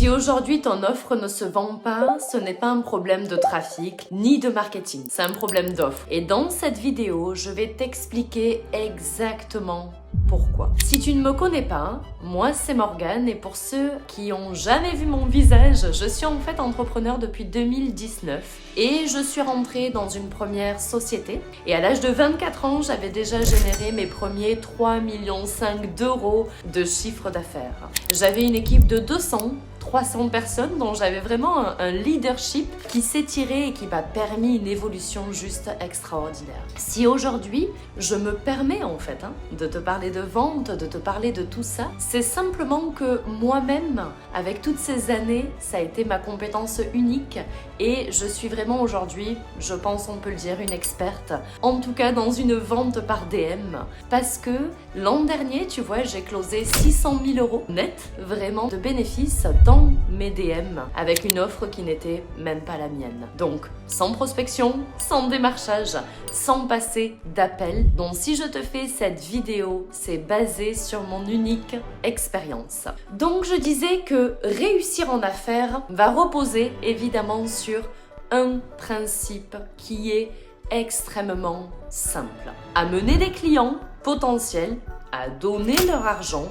Si aujourd'hui ton offre ne se vend pas, ce n'est pas un problème de trafic ni de marketing, c'est un problème d'offre. Et dans cette vidéo, je vais t'expliquer exactement pourquoi. Si tu ne me connais pas, moi c'est Morgane et pour ceux qui n'ont jamais vu mon visage, je suis en fait entrepreneur depuis 2019 et je suis rentrée dans une première société et à l'âge de 24 ans, j'avais déjà généré mes premiers 3,5 millions d'euros de chiffre d'affaires. J'avais une équipe de 300 personnes dont j'avais vraiment un leadership qui s'est tiré et qui m'a permis une évolution juste extraordinaire. Si aujourd'hui, je me permets en fait de te parler de vente, de te parler de tout ça, c'est simplement que moi-même, avec toutes ces années, ça a été ma compétence unique et je suis vraiment aujourd'hui, je pense on peut le dire, une experte, en tout cas dans une vente par DM, parce que l'an dernier, tu vois, j'ai closé 600 000 euros net, vraiment, de bénéfices dans mes DM avec une offre qui n'était même pas la mienne. Donc, sans prospection, sans démarchage, sans passer d'appel. Donc, si je te fais cette vidéo, c'est basé sur mon unique expérience. Donc, je disais que réussir en affaires va reposer évidemment sur un principe qui est extrêmement simple. Amener des clients potentiels à donner leur argent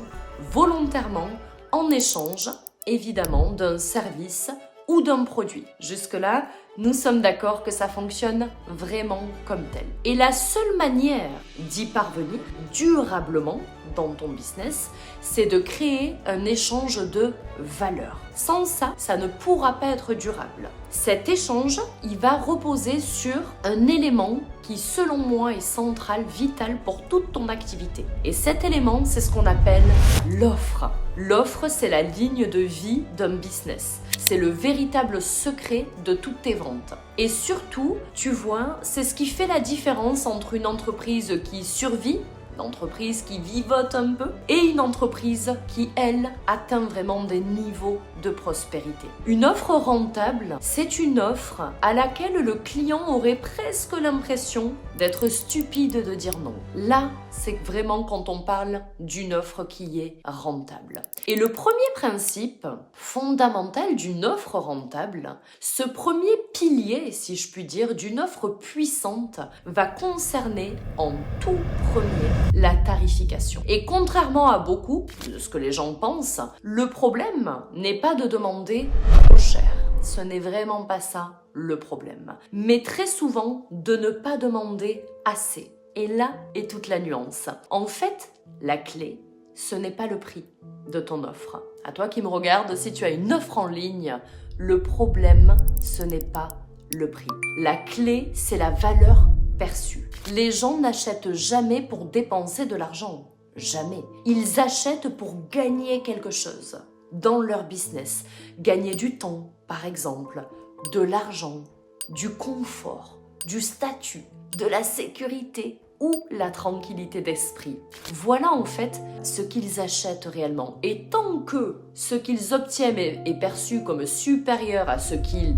volontairement en échange évidemment d'un service ou d'un produit. Jusque-là, nous sommes d'accord que ça fonctionne vraiment comme tel. Et la seule manière d'y parvenir durablement dans ton business, c'est de créer un échange de valeur. Sans ça, ça ne pourra pas être durable. Cet échange, il va reposer sur un élément qui, selon moi, est central, vital pour toute ton activité. Et cet élément, c'est ce qu'on appelle l'offre. L'offre, c'est la ligne de vie d'un business. C'est le véritable secret de toutes tes ventes. Et surtout, tu vois, c'est ce qui fait la différence entre une entreprise qui survit, une entreprise qui vivote un peu, et une entreprise qui, elle, atteint vraiment des niveaux de prospérité. Une offre rentable, c'est une offre à laquelle le client aurait presque l'impression d'être stupide de dire non. Là, c'est vraiment quand on parle d'une offre qui est rentable. Et le premier principe fondamental d'une offre rentable, ce premier pilier, si je puis dire, d'une offre puissante, va concerner en tout premier la tarification. Et contrairement à beaucoup de ce que les gens pensent, le problème n'est pas de demander trop cher. Ce n'est vraiment pas ça le problème. Mais très souvent, de ne pas demander assez. Et là est toute la nuance. En fait, la clé, ce n'est pas le prix de ton offre. À toi qui me regardes, si tu as une offre en ligne, le problème, ce n'est pas le prix. La clé, c'est la valeur perçue. Les gens n'achètent jamais pour dépenser de l'argent. Jamais. Ils achètent pour gagner quelque chose dans leur business. Gagner du temps, par exemple, de l'argent, du confort, du statut, de la sécurité ou la tranquillité d'esprit. Voilà en fait ce qu'ils achètent réellement. Et tant que ce qu'ils obtiennent est perçu comme supérieur à ce qu'ils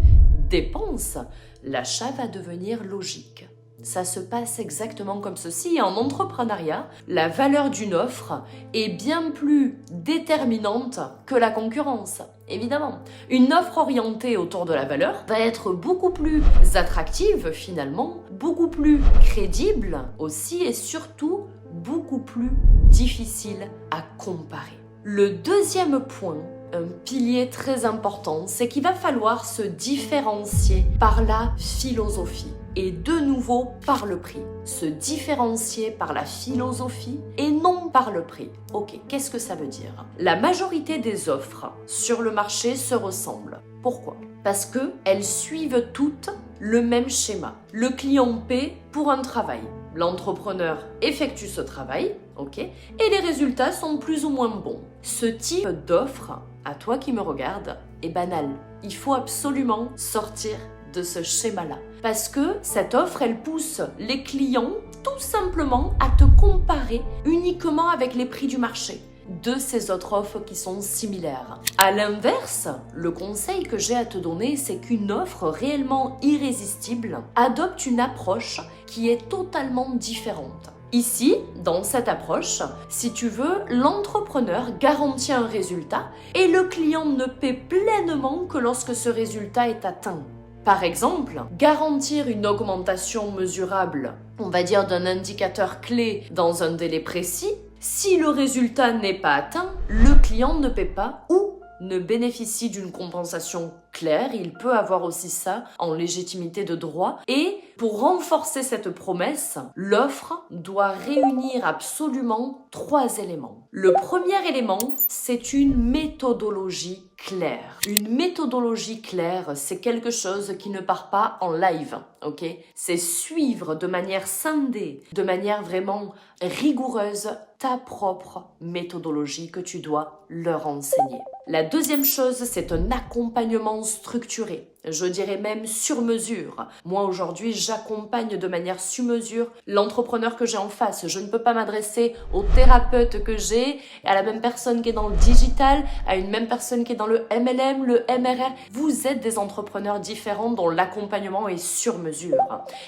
dépensent, l'achat va devenir logique. Ça se passe exactement comme ceci. En entrepreneuriat, la valeur d'une offre est bien plus déterminante que la concurrence. Évidemment, une offre orientée autour de la valeur va être beaucoup plus attractive finalement, beaucoup plus crédible aussi et surtout beaucoup plus difficile à comparer. Le deuxième point, un pilier très important, c'est qu'il va falloir se différencier par la philosophie. Et de nouveau par le prix. Se différencier par la philosophie et non par le prix. Ok, qu'est-ce que ça veut dire? La majorité des offres sur le marché se ressemblent. Pourquoi? Parce qu'elles suivent toutes le même schéma. Le client paie pour un travail. L'entrepreneur effectue ce travail, ok, et les résultats sont plus ou moins bons. Ce type d'offre, à toi qui me regarde, est banal. Il faut absolument sortir de ce schéma-là. Parce que cette offre, elle pousse les clients tout simplement à te comparer uniquement avec les prix du marché de ces autres offres qui sont similaires. À l'inverse, le conseil que j'ai à te donner, c'est qu'une offre réellement irrésistible adopte une approche qui est totalement différente. Ici, dans cette approche, si tu veux, l'entrepreneur garantit un résultat et le client ne paie pleinement que lorsque ce résultat est atteint. Par exemple, garantir une augmentation mesurable, on va dire d'un indicateur clé dans un délai précis, si le résultat n'est pas atteint, le client ne paie pas ou ne bénéficie d'une compensation claire, il peut avoir aussi ça en légitimité de droit. Et pour renforcer cette promesse, l'offre doit réunir absolument 3 éléments. Le premier élément, c'est une méthodologie claire. Une méthodologie claire, c'est quelque chose qui ne part pas en live, ok? C'est suivre de manière scindée, de manière vraiment rigoureuse, ta propre méthodologie que tu dois leur enseigner. La deuxième chose, c'est un accompagnement structuré. Je dirais même sur mesure. Moi, aujourd'hui, j'accompagne de manière sur mesure l'entrepreneur que j'ai en face. Je ne peux pas m'adresser au thérapeute que j'ai, à la même personne qui est dans le digital, à une même personne qui est dans le MLM, le MRR. Vous êtes des entrepreneurs différents dont l'accompagnement est sur mesure.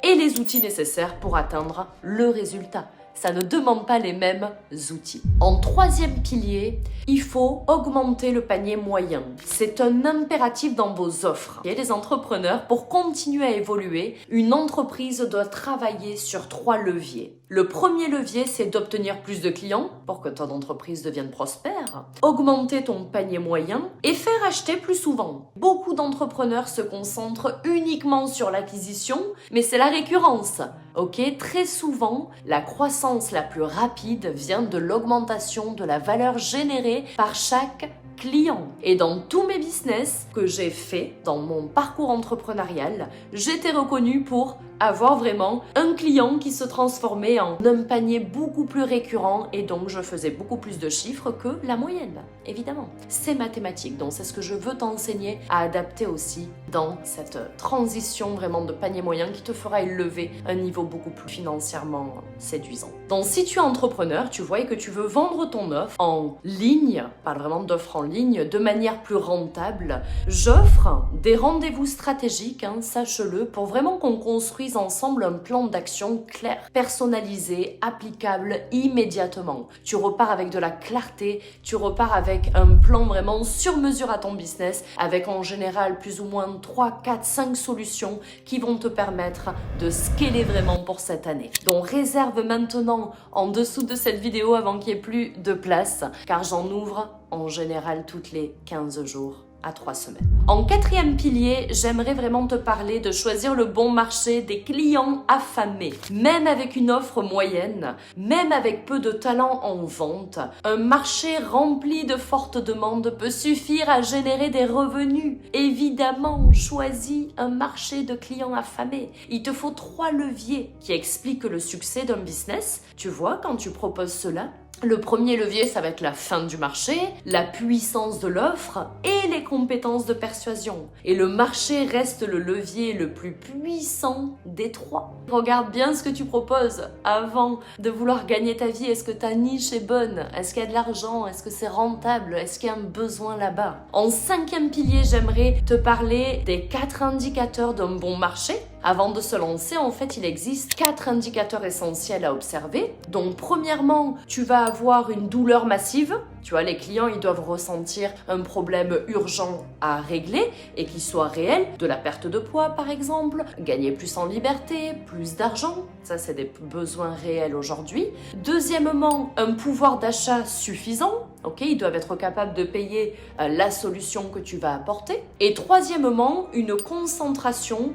Et les outils nécessaires pour atteindre le résultat. Ça ne demande pas les mêmes outils. En troisième pilier, il faut augmenter le panier moyen. C'est un impératif dans vos offres. Et les entrepreneurs, pour continuer à évoluer, une entreprise doit travailler sur 3 leviers. Le premier levier, c'est d'obtenir plus de clients pour que ton entreprise devienne prospère, augmenter ton panier moyen et faire acheter plus souvent. Beaucoup d'entrepreneurs se concentrent uniquement sur l'acquisition, mais c'est la récurrence. Ok, très souvent, la croissance la plus rapide vient de l'augmentation de la valeur générée par chaque client. Et dans tous mes business que j'ai fait dans mon parcours entrepreneurial, j'étais reconnue pour avoir vraiment un client qui se transformait en un panier beaucoup plus récurrent et donc je faisais beaucoup plus de chiffres que la moyenne, évidemment. C'est mathématique, donc c'est ce que je veux t'enseigner à adapter aussi dans cette transition vraiment de panier moyen qui te fera élever un niveau beaucoup plus financièrement séduisant. Donc si tu es entrepreneur, tu vois et que tu veux vendre ton offre en ligne, je parle vraiment d'offre en ligne, de manière plus rentable, j'offre des rendez-vous stratégiques, sache-le, pour vraiment qu'on construise ensemble un plan d'action clair, personnalisé, applicable immédiatement. Tu repars avec de la clarté, tu repars avec un plan vraiment sur mesure à ton business, avec en général plus ou moins 3, 4, 5 solutions qui vont te permettre de scaler vraiment pour cette année. Donc réserve maintenant en dessous de cette vidéo avant qu'il n'y ait plus de place, car j'en ouvre en général toutes les 15 jours à 3 semaines. En quatrième pilier, j'aimerais vraiment te parler de choisir le bon marché des clients affamés. Même avec une offre moyenne, même avec peu de talent en vente, un marché rempli de fortes demandes peut suffire à générer des revenus. Évidemment, choisis un marché de clients affamés. Il te faut 3 leviers qui expliquent le succès d'un business. Tu vois, quand tu proposes cela, le premier levier, ça va être la fin du marché, la puissance de l'offre et les compétences de persuasion. Et le marché reste le levier le plus puissant des 3. Regarde bien ce que tu proposes avant de vouloir gagner ta vie. Est-ce que ta niche est bonne? Est-ce qu'il y a de l'argent? Est-ce que c'est rentable? Est-ce qu'il y a un besoin là-bas? En cinquième pilier, j'aimerais te parler des 4 indicateurs d'un bon marché. Avant de se lancer, en fait, il existe 4 indicateurs essentiels à observer. Donc, premièrement, tu vas avoir une douleur massive. Tu vois, les clients, ils doivent ressentir un problème urgent à régler et qui soit réel. De la perte de poids, par exemple, gagner plus en liberté, plus d'argent. Ça, c'est des besoins réels aujourd'hui. Deuxièmement, un pouvoir d'achat suffisant. Ok, ils doivent être capables de payer la solution que tu vas apporter. Et troisièmement, une concentration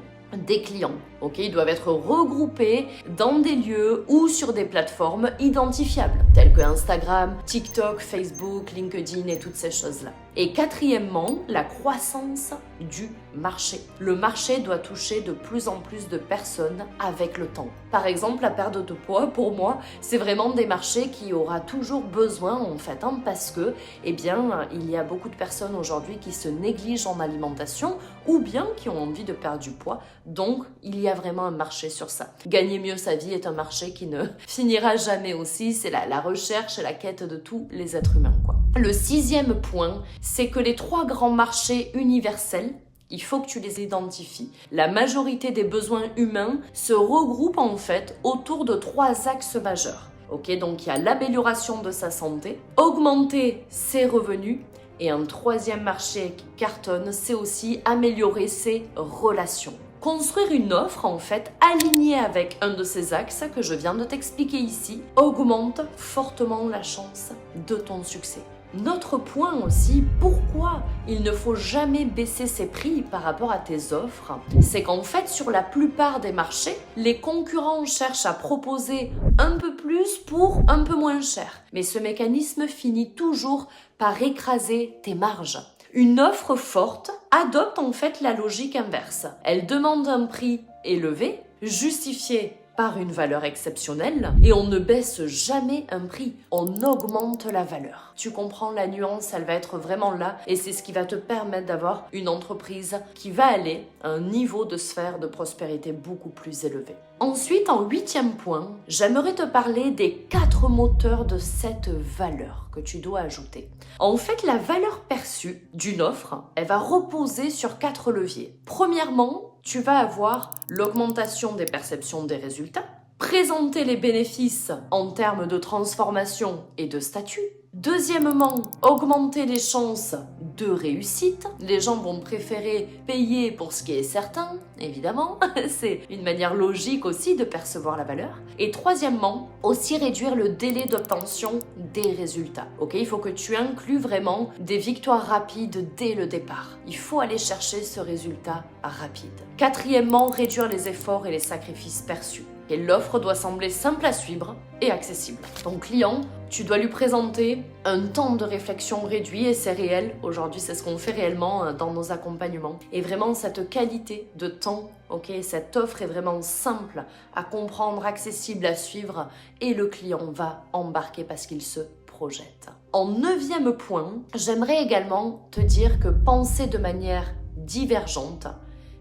des clients. Ok, ils doivent être regroupés dans des lieux ou sur des plateformes identifiables, telles que Instagram, TikTok, Facebook, LinkedIn et toutes ces choses-là. Et quatrièmement, la croissance du marché. Le marché doit toucher de plus en plus de personnes avec le temps. Par exemple, la perte de poids, pour moi, c'est vraiment des marchés qui aura toujours besoin, en fait, parce que, il y a beaucoup de personnes aujourd'hui qui se négligent en alimentation ou bien qui ont envie de perdre du poids. Donc, il y a vraiment un marché sur ça. Gagner mieux sa vie est un marché qui ne finira jamais aussi. C'est la recherche et la quête de tous les êtres humains, quoi. Le 6e point, c'est que les 3 grands marchés universels Il faut que tu les identifies. La majorité des besoins humains se regroupent en fait autour de 3 axes majeurs. Ok, donc il y a l'amélioration de sa santé, augmenter ses revenus, et un 3e marché qui cartonne, c'est aussi améliorer ses relations. Construire une offre, en fait, alignée avec un de ces axes que je viens de t'expliquer ici, augmente fortement la chance de ton succès. Notre point aussi, pourquoi il ne faut jamais baisser ses prix par rapport à tes offres, c'est qu'en fait, sur la plupart des marchés, les concurrents cherchent à proposer un peu plus pour un peu moins cher. Mais ce mécanisme finit toujours par écraser tes marges. Une offre forte adopte en fait la logique inverse. Elle demande un prix élevé, justifié par une valeur exceptionnelle, et on ne baisse jamais un prix, on augmente la valeur. Tu comprends la nuance, elle va être vraiment là, et c'est ce qui va te permettre d'avoir une entreprise qui va aller à un niveau de sphère de prospérité beaucoup plus élevé. Ensuite, en 8e point, j'aimerais te parler des 4 moteurs de cette valeur que tu dois ajouter. En fait, la valeur perçue d'une offre, elle va reposer sur 4 leviers. Premièrement, tu vas avoir l'augmentation des perceptions des résultats, présenter les bénéfices en termes de transformation et de statut. Deuxièmement, augmenter les chances de réussite. Les gens vont préférer payer pour ce qui est certain, évidemment. C'est une manière logique aussi de percevoir la valeur. Et troisièmement, aussi réduire le délai d'obtention des résultats. Ok, il faut que tu inclues vraiment des victoires rapides dès le départ. Il faut aller chercher ce résultat rapide. Quatrièmement, réduire les efforts et les sacrifices perçus. Et l'offre doit sembler simple à suivre et accessible. Ton client, tu dois lui présenter un temps de réflexion réduit et c'est réel. Aujourd'hui, c'est ce qu'on fait réellement dans nos accompagnements. Et vraiment, cette qualité de temps, ok, cette offre est vraiment simple à comprendre, accessible à suivre et le client va embarquer parce qu'il se projette. En 9e point, j'aimerais également te dire que penser de manière divergente,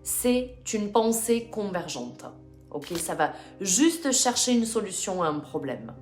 c'est une pensée convergente. Ok, ça va juste chercher une solution à un problème.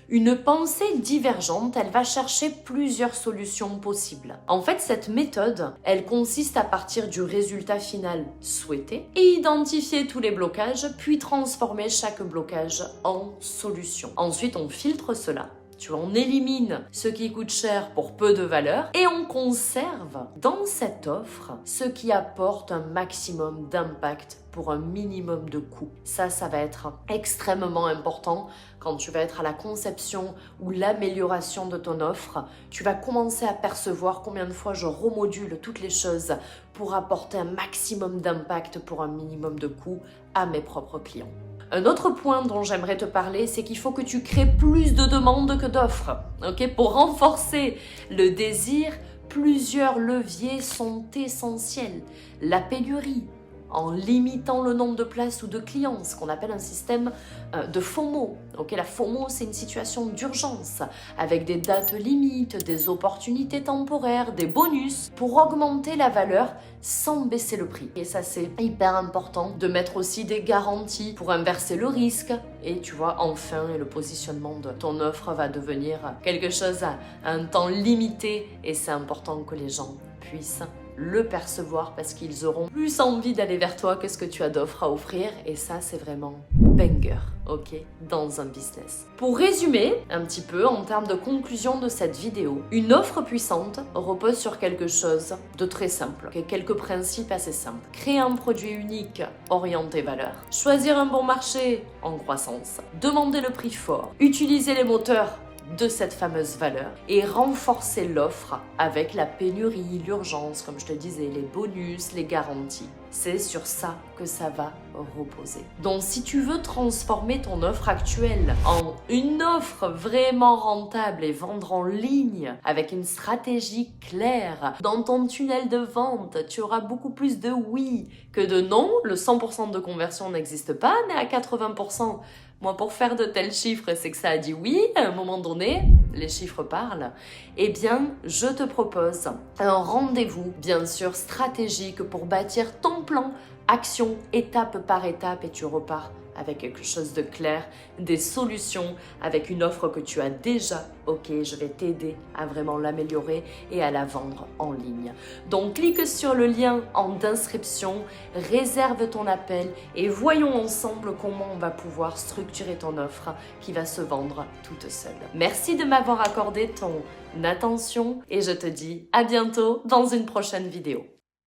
Une pensée divergente, elle va chercher plusieurs solutions possibles. En fait, cette méthode, elle consiste à partir du résultat final souhaité et identifier tous les blocages, puis transformer chaque blocage en solution. Ensuite, on filtre cela. Tu vois, on élimine ce qui coûte cher pour peu de valeur et on conserve dans cette offre ce qui apporte un maximum d'impact pour un minimum de coût. Ça va être extrêmement important quand tu vas être à la conception ou l'amélioration de ton offre. Tu vas commencer à percevoir combien de fois je remodule toutes les choses pour apporter un maximum d'impact pour un minimum de coût à mes propres clients. Un autre point dont j'aimerais te parler, c'est qu'il faut que tu crées plus de demandes que d'offres. Ok, pour renforcer le désir, plusieurs leviers sont essentiels. La pénurie, en limitant le nombre de places ou de clients, ce qu'on appelle un système de FOMO. Okay, la FOMO, c'est une situation d'urgence, avec des dates limites, des opportunités temporaires, des bonus, pour augmenter la valeur sans baisser le prix. Et ça, c'est hyper important de mettre aussi des garanties pour inverser le risque. Et tu vois, enfin, le positionnement de ton offre va devenir quelque chose à un temps limité. Et c'est important que les gens puissent le percevoir parce qu'ils auront plus envie d'aller vers toi que ce que tu as d'offres à offrir. Et ça, c'est vraiment banger, ok, dans un business. Pour résumer un petit peu en termes de conclusion de cette vidéo, une offre puissante repose sur quelque chose de très simple, okay, quelques principes assez simples. Créer un produit unique orienté valeur, choisir un bon marché en croissance, demander le prix fort, utiliser les moteurs de cette fameuse valeur et renforcer l'offre avec la pénurie, l'urgence, comme je te disais, les bonus, les garanties. C'est sur ça que ça va reposer. Donc si tu veux transformer ton offre actuelle en une offre vraiment rentable et vendre en ligne avec une stratégie claire dans ton tunnel de vente, tu auras beaucoup plus de oui que de non. Le 100% de conversion n'existe pas, mais à 80%, moi, pour faire de tels chiffres, c'est que ça a dit oui, à un moment donné, les chiffres parlent. Eh bien, je te propose un rendez-vous, bien sûr, stratégique pour bâtir ton plan, action, étape par étape, et tu repars avec quelque chose de clair, des solutions, avec une offre que tu as déjà. Ok, je vais t'aider à vraiment l'améliorer et à la vendre en ligne. Donc clique sur le lien en description, réserve ton appel et voyons ensemble comment on va pouvoir structurer ton offre qui va se vendre toute seule. Merci de m'avoir accordé ton attention et je te dis à bientôt dans une prochaine vidéo.